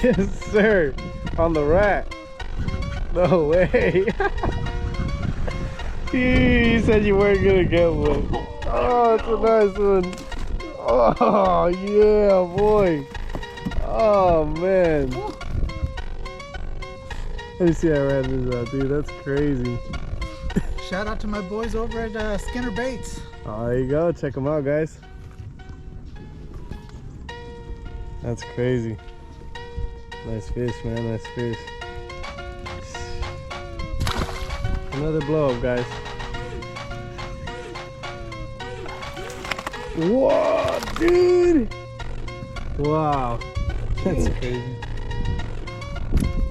Yes, sir. On the rat. No way. You said you weren't gonna get one. Oh, it's a nice one. Oh, yeah, boy. Oh, man. Let me see how I ran this out, dude. That's crazy. Shout out to my boys over at Skinner Baits. Oh, there you go. Check them out, guys. That's crazy. Nice fish, man. Nice fish. Another blow up, guys. Whoa, dude! Wow, that's crazy.